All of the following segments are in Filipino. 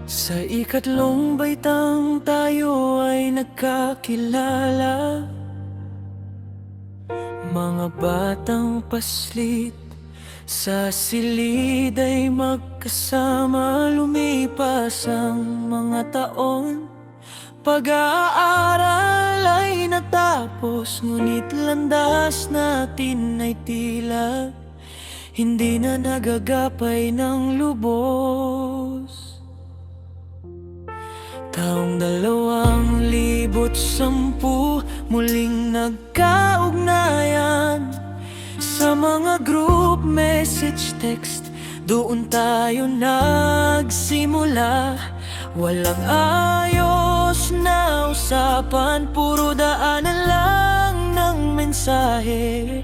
Sa ikatlong baitang tayo ay nagkakilala, mga batang paslit sa silid ay magkasama. Lumipas ang mga taon, pag-aaral ay natapos, ngunit landas natin ay tila hindi na nagagapay ng lubos. Taong 2010, muling nagkaugnayan sa mga group message text. Doon tayo nagsimula, walang ayos na usapan, puro daanan lang ng mensahe.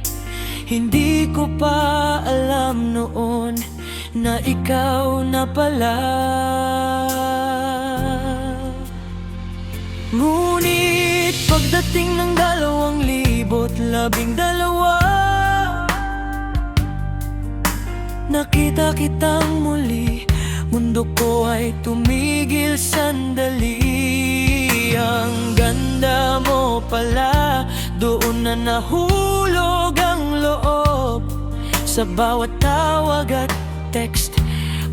Hindi ko pa alam noon na ikaw na pala. Ngunit pagdating ng 2012, nakita kitang muli, mundo ko ay tumigil sandali. Ang ganda mo pala, doon na nahulog ang loob. Sa bawat tawag at text,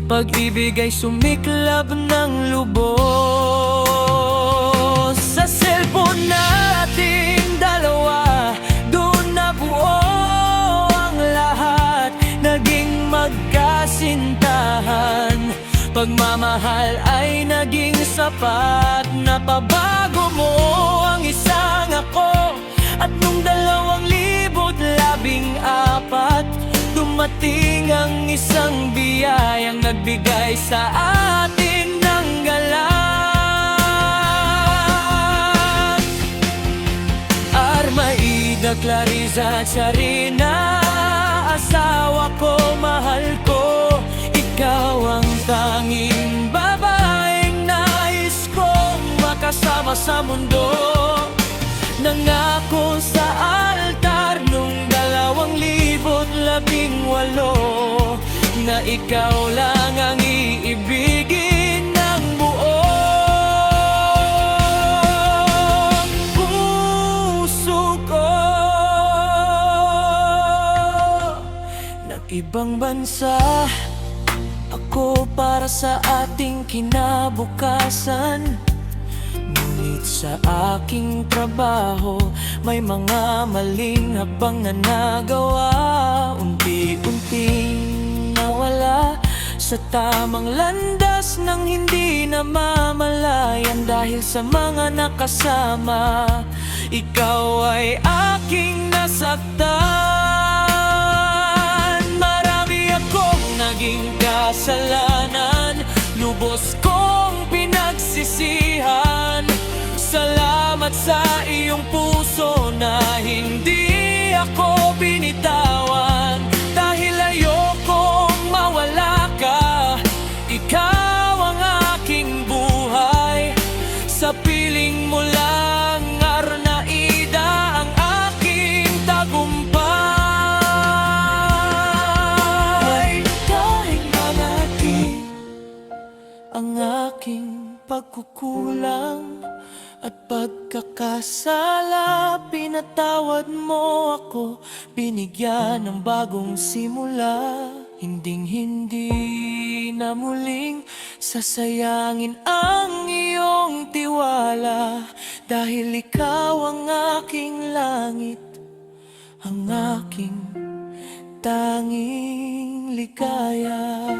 pag-ibig ay sumiklab ng lubos. Sa cellphone nating dalawa, doon na buo ang lahat. Naging magkasintahan, pagmamahal ay naging sapat. Napabago mo ang isang ako, at nung 2014, dumating ang isang biyayang nagbigay sa atin ng galak. Armaida, Clarissa, Charina, asawa ko, mahal ko, ikaw ang tanging babaeng nais kong makasama sa mundo. Nangako sa altar nung 2018 na ikaw lang ang iibigin ng buong puso ko. Nag-ibang bansa ako para sa ating kinabukasan, ngunit sa aking trabaho may mga maling habang na nagawa. Unti-unting nawala sa tamang landas nang hindi namamalayan. Dahil sa mga nakasama, ikaw ay aking nasaktan. Marami akong naging kasalanan, lubos kong pinagsisihan. Salamat sa iyong puso na hindi ako binitawan. Dahil ayokong mawala ka, ikaw ang aking buhay. Sa piling mo lang, Arnaida, ang aking tagumpay. Kahit malaki ang aking pagkukulang at pagkakasala, pinatawad mo ako, binigyan ng bagong simula. Hinding-hindi na muling sasayangin ang iyong tiwala. Dahil ikaw ang aking langit, ang aking tanging ligaya.